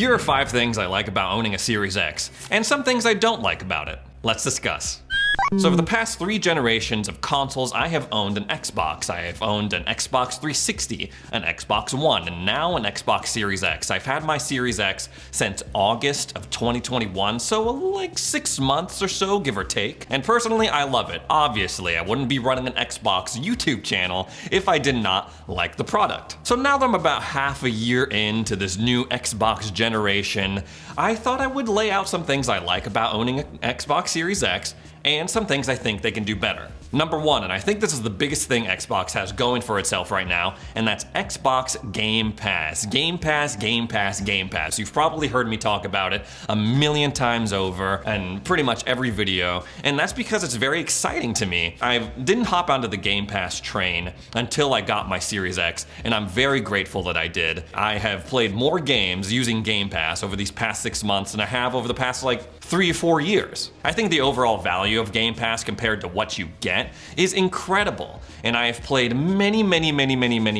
Here are 5 things I like about owning a Series X, and some things I don't like about it. Let's discuss. So over the past 3 generations of consoles, I have owned an Xbox. I have owned an Xbox 360, an Xbox One, and now an Xbox Series X. I've had my Series X since August of 2021, so like 6 months or so, give or take. And personally, I love it. Obviously, I wouldn't be running an Xbox YouTube channel if I did not like the product. So now that I'm about half a year into this new Xbox generation, I thought I would lay out some things I like about owning an Xbox Series X and some things I think they can do better. Number 1, and I think this is the biggest thing Xbox has going for itself right now, and that's Xbox Game Pass. Game Pass, Game Pass, Game Pass. You've probably heard me talk about it a million times over and pretty much every video, and that's because it's very exciting to me. I didn't hop onto the Game Pass train until I got my Series X, and I'm very grateful that I did. I have played more games using Game Pass over these past 6 months than I have over the past 3 or 4 years. I think the overall value of Game Pass compared to what you get is incredible, and I have played many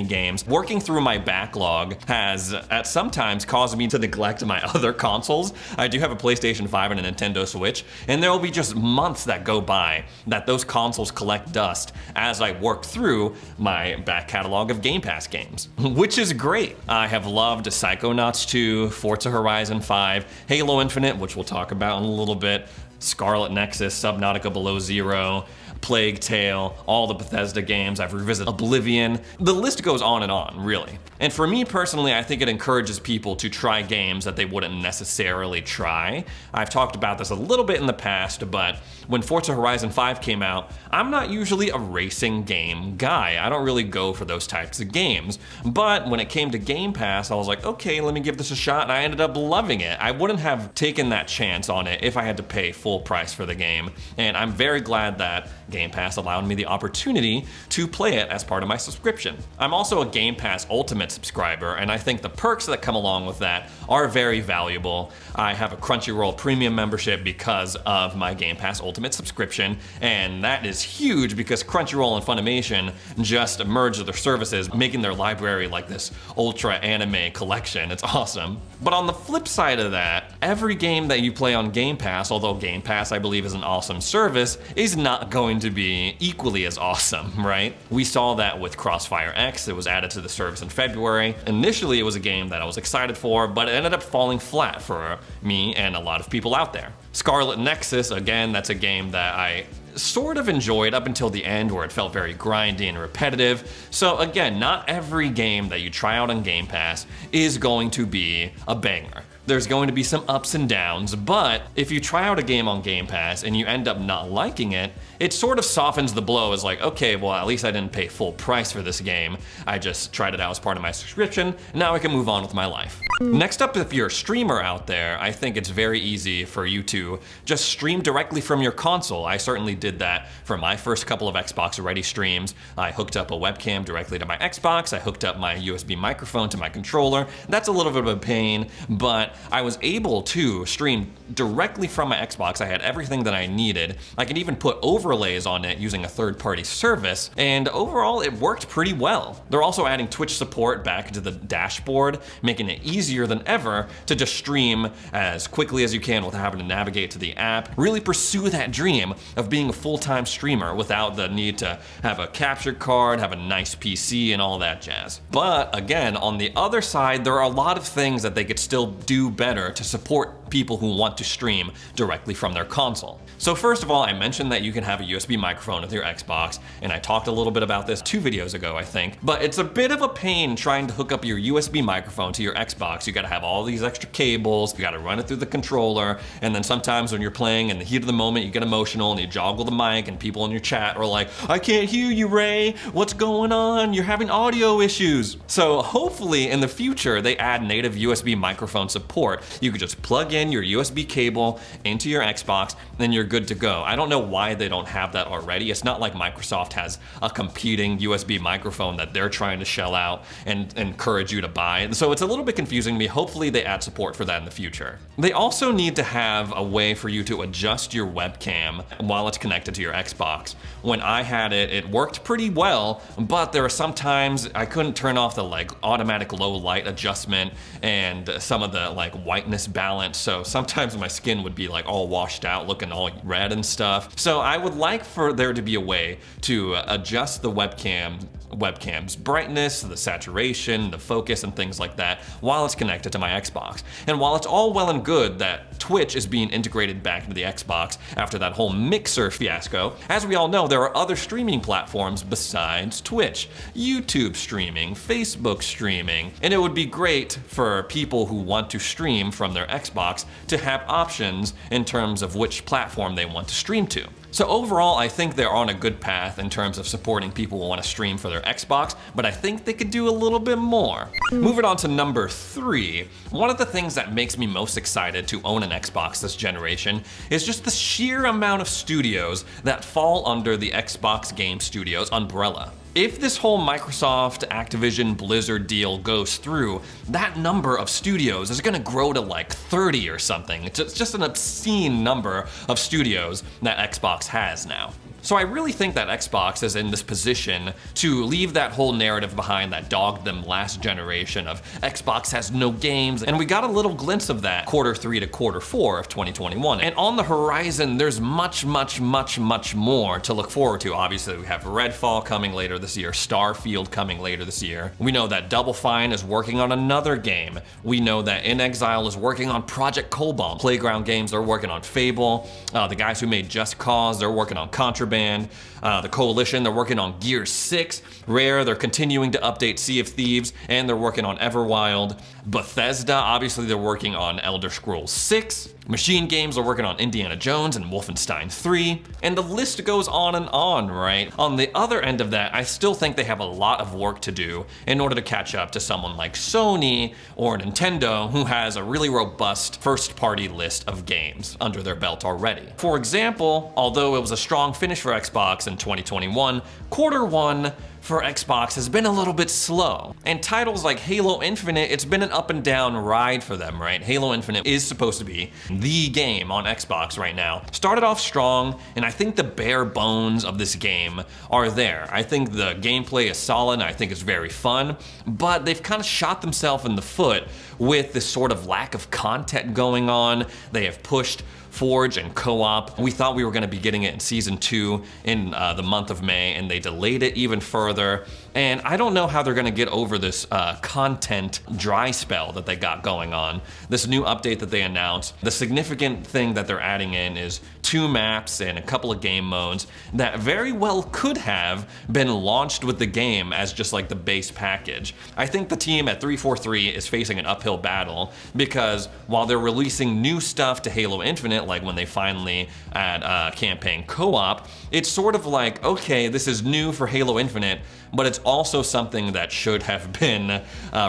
games. Working through my backlog has at sometimes caused me to neglect my other consoles. I do have a PlayStation 5 and a Nintendo Switch, and there will be just months that go by that those consoles collect dust as I work through my back catalog of Game Pass games, which is great. I have loved Psychonauts 2, Forza Horizon 5, Halo Infinite, which we'll talk about in a little bit, Scarlet Nexus, Subnautica Below Zero, Plague Tale, all the Bethesda games. I've revisited Oblivion. The list goes on and on, really. And for me personally, I think it encourages people to try games that they wouldn't necessarily try. I've talked about this a little bit in the past, but when Forza Horizon 5 came out, I'm not usually a racing game guy. I don't really go for those types of games. But when it came to Game Pass, I was like, okay, let me give this a shot, and I ended up loving it. I wouldn't have taken that chance on it if I had to pay full price for the game, and I'm very glad that Game Pass allowed me the opportunity to play it as part of my subscription. I'm also a Game Pass Ultimate subscriber, and I think the perks that come along with that are very valuable. I have a Crunchyroll Premium membership because of my Game Pass Ultimate subscription, and that is huge because Crunchyroll and Funimation just merged their services, making their library like this ultra anime collection. It's awesome. But on the flip side of that, every game that you play on Game Pass, although Game Pass I believe is an awesome service, is not going to be equally as awesome, right? We saw that with Crossfire X. It was added to the service in February. Initially, it was a game that I was excited for, but it ended up falling flat for me and a lot of people out there. Scarlet Nexus, again, that's a game that I sort of enjoyed up until the end where it felt very grindy and repetitive. So again, not every game that you try out on Game Pass is going to be a banger. There's going to be some ups and downs, but if you try out a game on Game Pass and you end up not liking it, it sort of softens the blow as like, okay, well, at least I didn't pay full price for this game. I just tried it out as part of my subscription. Now I can move on with my life. Next up, if you're a streamer out there, I think it's very easy for you to just stream directly from your console. I certainly did that for my first couple of Xbox Ready streams. I hooked up a webcam directly to my Xbox. I hooked up my USB microphone to my controller. That's a little bit of a pain, but I was able to stream directly from my Xbox. I had everything that I needed. I could even put overlays on it using a third-party service, and overall it worked pretty well. They're also adding Twitch support back into the dashboard, making it easier than ever to just stream as quickly as you can without having to navigate to the app. Really pursue that dream of being a full-time streamer without the need to have a capture card, have a nice PC, and all that jazz. But again, on the other side, there are a lot of things that they could still do better to support people who want to stream directly from their console. So first of all, I mentioned that you can have a USB microphone with your Xbox, and I talked a little bit about this 2 videos ago, I think, but it's a bit of a pain trying to hook up your USB microphone to your Xbox. You gotta have all these extra cables, you gotta run it through the controller, and then sometimes when you're playing in the heat of the moment, you get emotional and you joggle the mic, and people in your chat are like, I can't hear you, Ray, what's going on? You're having audio issues. So hopefully in the future, they add native USB microphone support. You could just plug in your USB cable into your Xbox, then you're good to go. I don't know why they don't have that already. It's not like Microsoft has a competing USB microphone that they're trying to shell out and encourage you to buy. So it's a little bit confusing to me. Hopefully they add support for that in the future. They also need to have a way for you to adjust your webcam while it's connected to your Xbox. When I had it, it worked pretty well, but there are some times I couldn't turn off the automatic low light adjustment and some of the like whiteness balance, so sometimes my skin would be like all washed out, looking all red and stuff. So I would like for there to be a way to adjust the webcam's brightness, the saturation, the focus, and things like that while it's connected to my Xbox. And while it's all well and good that Twitch is being integrated back into the Xbox after that whole Mixer fiasco, as we all know, there are other streaming platforms besides Twitch. YouTube streaming, Facebook streaming, and it would be great for people who want to stream from their Xbox to have options in terms of which platform they want to stream to. So overall, I think they're on a good path in terms of supporting people who want to stream for their Xbox, but I think they could do a little bit more. Moving on to number 3, one of the things that makes me most excited to own an Xbox this generation is just the sheer amount of studios that fall under the Xbox Game Studios umbrella. If this whole Microsoft, Activision, Blizzard deal goes through, that number of studios is gonna grow to like 30 or something. It's just an obscene number of studios that Xbox has now. So I really think that Xbox is in this position to leave that whole narrative behind that dogged them last generation of Xbox has no games, and we got a little glimpse of that Q3 to Q4 of 2021. And on the horizon, there's much more to look forward to. Obviously, we have Redfall coming later this year, Starfield coming later this year. We know that Double Fine is working on another game. We know that In Exile is working on Project Cobalt. Playground Games, they're working on Fable. The guys who made Just Cause, they're working on Contraband. The Coalition, they're working on Gear 6. Rare, they're continuing to update Sea of Thieves, and they're working on Everwild. Bethesda, obviously they're working on Elder Scrolls 6. Machine Games are working on Indiana Jones and Wolfenstein 3, and the list goes on, right? On the other end of that, I still think they have a lot of work to do in order to catch up to someone like Sony or Nintendo, who has a really robust first-party list of games under their belt already. For example, although it was a strong finish for Xbox in 2021, Q1 for Xbox has been a little bit slow. And titles like Halo Infinite, it's been an up and down ride for them, right? Halo Infinite is supposed to be the game on Xbox right now. Started off strong, and I think the bare bones of this game are there. I think the gameplay is solid, and I think it's very fun, but they've kind of shot themselves in the foot with this sort of lack of content going on. They have pushed Forge and co-op. We thought we were going to be getting it in Season 2 in the month of May, and they delayed it even further. And I don't know how they're going to get over this content dry spell that they got going on. This new update that they announced, the significant thing that they're adding in is 2 maps and a couple of game modes that very well could have been launched with the game as just like the base package. I think the team at 343 is facing an uphill battle because while they're releasing new stuff to Halo Infinite, like when they finally add campaign co-op, it's sort of like, okay, this is new for Halo Infinite, but it's also something that should have been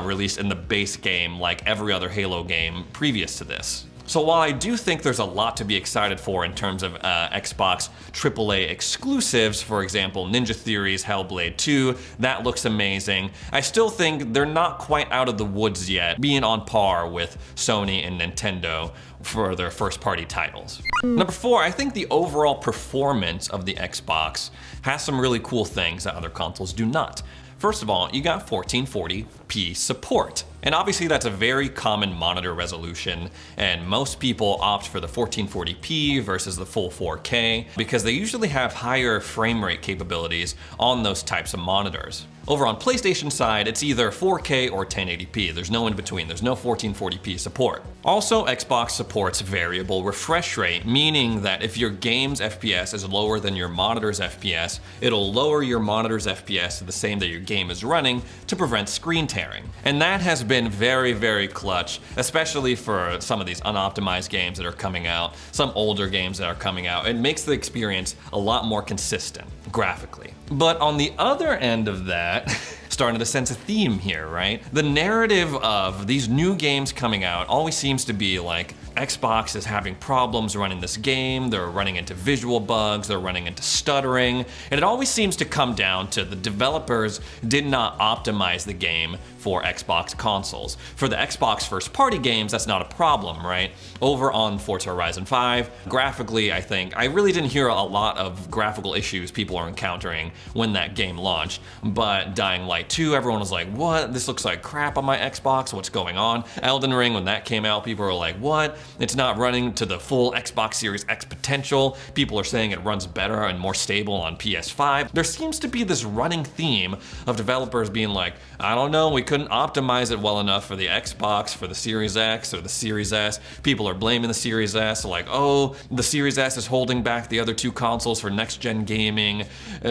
released in the base game like every other Halo game previous to this. So while I do think there's a lot to be excited for in terms of Xbox AAA exclusives, for example, Ninja Theory's Hellblade 2, that looks amazing, I still think they're not quite out of the woods yet, being on par with Sony and Nintendo for their first-party titles. Number 4, I think the overall performance of the Xbox has some really cool things that other consoles do not. First of all, you got 1440p support. And obviously that's a very common monitor resolution, and most people opt for the 1440p versus the full 4K because they usually have higher frame rate capabilities on those types of monitors. Over on PlayStation side, it's either 4K or 1080p. There's no in between. There's no 1440p support. Also, Xbox supports variable refresh rate, meaning that if your game's FPS is lower than your monitor's FPS, it'll lower your monitor's FPS to the same that your game is running to prevent screen tearing. And that has been very clutch, especially for some of these unoptimized games that are coming out, some older games that are coming out. It makes the experience a lot more consistent graphically. But on the other end of that, starting to sense a theme here, right? The narrative of these new games coming out always seems to be like Xbox is having problems running this game, they're running into visual bugs, they're running into stuttering, and it always seems to come down to the developers did not optimize the game for Xbox consoles. For the Xbox first-party games, that's not a problem, right? Over on Forza Horizon 5, graphically, I really didn't hear a lot of graphical issues people are encountering when that game launched, but Dying Light 2, everyone was like, what? This looks like crap on my Xbox, what's going on? Elden Ring, when that came out, people were like, what? It's not running to the full Xbox Series X potential. People are saying it runs better and more stable on PS5. There seems to be this running theme of developers being like, I don't know, we couldn't optimize it well enough for the Xbox, for the Series X or the Series S. People are blaming the Series S, like, oh, the Series S is holding back the other two consoles for next-gen gaming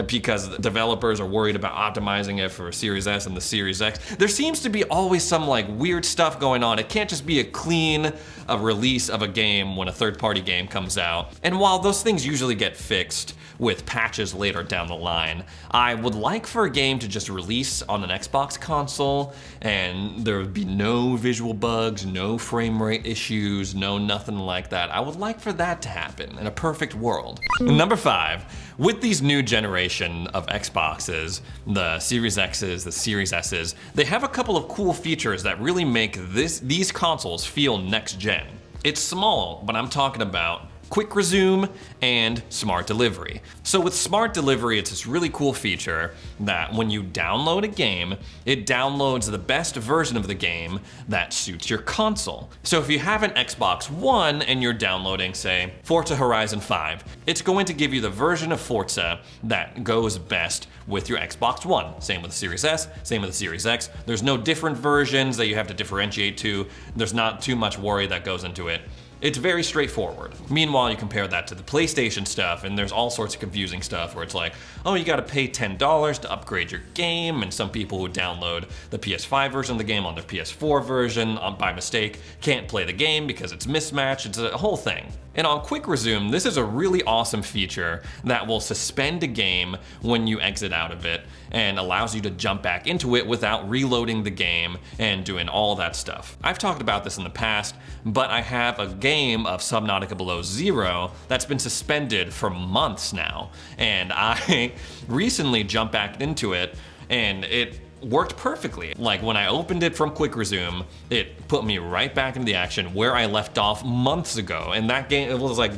because developers are worried about optimizing it for Series S and the Series X. There seems to be always some like weird stuff going on. It can't just be a clean release of a game when a third-party game comes out. And while those things usually get fixed with patches later down the line, I would like for a game to just release on an Xbox console and there would be no visual bugs, no frame rate issues, no nothing like that. I would like for that to happen in a perfect world. Number 5, with these new generation of Xboxes, the Series X's, the Series S's, they have a couple of cool features that really make these consoles feel next gen. It's small, but I'm talking about quick resume and smart delivery. So with smart delivery, it's this really cool feature that when you download a game, it downloads the best version of the game that suits your console. So if you have an Xbox One and you're downloading, say, Forza Horizon 5, it's going to give you the version of Forza that goes best with your Xbox One. Same with the Series S, same with the Series X. There's no different versions that you have to differentiate to. There's not too much worry that goes into it. It's very straightforward. Meanwhile, you compare that to the PlayStation stuff, and there's all sorts of confusing stuff where it's like, oh, you gotta pay $10 to upgrade your game, and some people who download the PS5 version of the game on their PS4 version by mistake can't play the game because it's mismatched. It's a whole thing. And on Quick Resume, this is a really awesome feature that will suspend a game when you exit out of it and allows you to jump back into it without reloading the game and doing all that stuff. I've talked about this in the past, but I have a game of Subnautica Below Zero that's been suspended for months now. And I recently jumped back into it and it worked perfectly. Like when I opened it from Quick Resume, it put me right back into the action where I left off months ago. And that game, it was like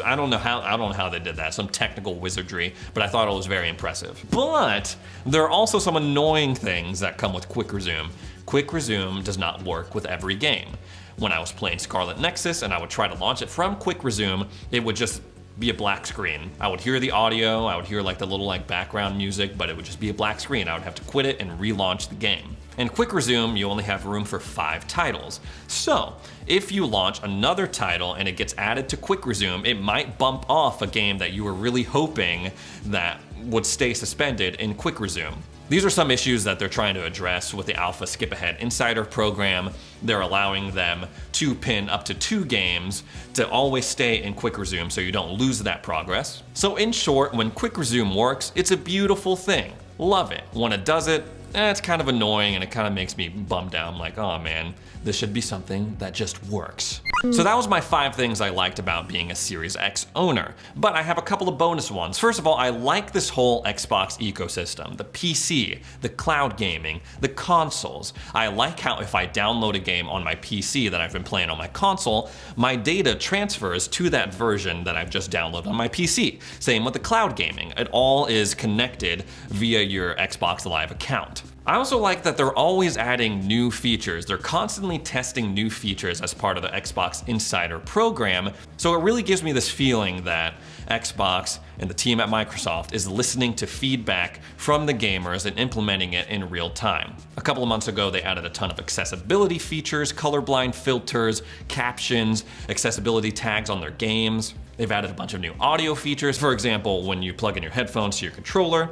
I don't know how they did that, some technical wizardry, but I thought it was very impressive. But there are also some annoying things that come with Quick Resume. Quick Resume does not work with every game. When I was playing Scarlet Nexus and I would try to launch it from Quick Resume, it would just be a black screen. I would hear the audio, I would hear like the little like background music, but it would just be a black screen. I would have to quit it and relaunch the game. In Quick Resume, you only have room for 5 titles. So if you launch another title and it gets added to Quick Resume, it might bump off a game that you were really hoping that would stay suspended in Quick Resume. These are some issues that they're trying to address with the Alpha Skip Ahead Insider program. They're allowing them to pin up to 2 games to always stay in Quick Resume so you don't lose that progress. So in short, when Quick Resume works, it's a beautiful thing. Love it. When it does it, it's kind of annoying and it kind of makes me bummed out. I'm like, oh man, this should be something that just works. So that was my 5 things I liked about being a Series X owner. But I have a couple of bonus ones. First of all, I like this whole Xbox ecosystem, the PC, the cloud gaming, the consoles. I like how if I download a game on my PC that I've been playing on my console, my data transfers to that version that I've just downloaded on my PC. Same with the cloud gaming. It all is connected via your Xbox Live account. I also like that they're always adding new features. They're constantly testing new features as part of the Xbox Insider program, so it really gives me this feeling that Xbox and the team at Microsoft is listening to feedback from the gamers and implementing it in real time. A couple of months ago, they added a ton of accessibility features, colorblind filters, captions, accessibility tags on their games. They've added a bunch of new audio features. For example, when you plug in your headphones to your controller,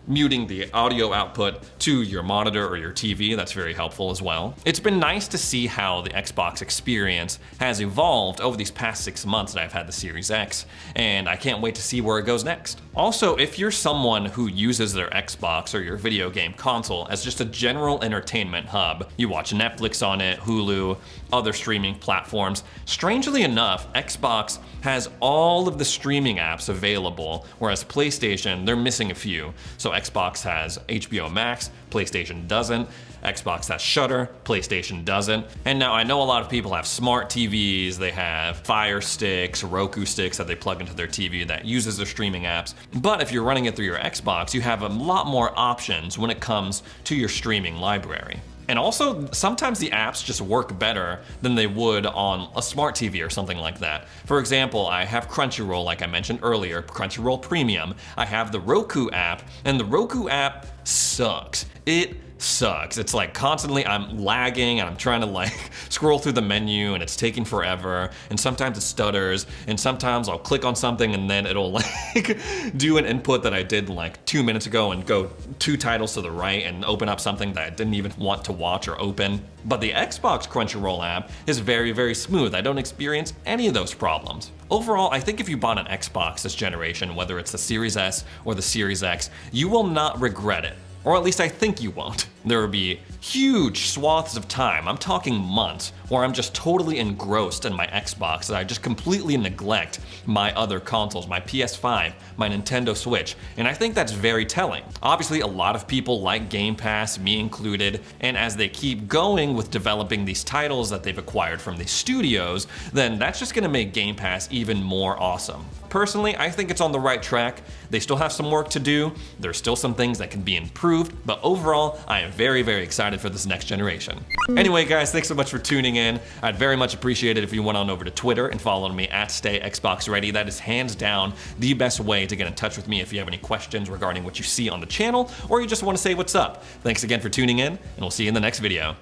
muting the audio output to your monitor or your TV. That's very helpful as well. It's been nice to see how the Xbox experience has evolved over these past 6 months that I've had the Series X, and I can't wait to see where it goes next. Also, if you're someone who uses their Xbox or your video game console as just a general entertainment hub, you watch Netflix on it, Hulu, other streaming platforms, strangely enough, Xbox has all of the streaming apps available, whereas PlayStation, they're missing a few. So Xbox has HBO Max, PlayStation doesn't. Xbox has Shudder, PlayStation doesn't. And now I know a lot of people have smart TVs, they have Fire Sticks, Roku sticks that they plug into their TV that uses their streaming apps. But if you're running it through your Xbox, you have a lot more options when it comes to your streaming library. And also, sometimes the apps just work better than they would on a smart TV or something like that. For example, I have Crunchyroll, like I mentioned earlier, Crunchyroll Premium. I have the Roku app, and the Roku app sucks. It sucks. It's like constantly I'm lagging and I'm trying to like scroll through the menu and it's taking forever, and sometimes it stutters, and sometimes I'll click on something and then it'll like do an input that I did like 2 minutes ago and go 2 titles to the right and open up something that I didn't even want to watch or open. But the Xbox Crunchyroll app is very, very smooth. I don't experience any of those problems. Overall, I think if you bought an Xbox this generation, whether it's the Series S or the Series X, you will not regret it. Or at least I think you won't. There will be huge swaths of time, I'm talking months, where I'm just totally engrossed in my Xbox that I just completely neglect my other consoles, my PS5, my Nintendo Switch, and I think that's very telling. Obviously, a lot of people like Game Pass, me included, and as they keep going with developing these titles that they've acquired from these studios, then that's just gonna make Game Pass even more awesome. Personally, I think it's on the right track. They still have some work to do. There's still some things that can be improved, but overall, I am very, very excited for this next generation. Anyway, guys, thanks so much for tuning in. I'd very much appreciate it if you went on over to Twitter and followed me at StayXboxReady. That is hands down the best way to get in touch with me if you have any questions regarding what you see on the channel, or you just want to say what's up. Thanks again for tuning in, and we'll see you in the next video.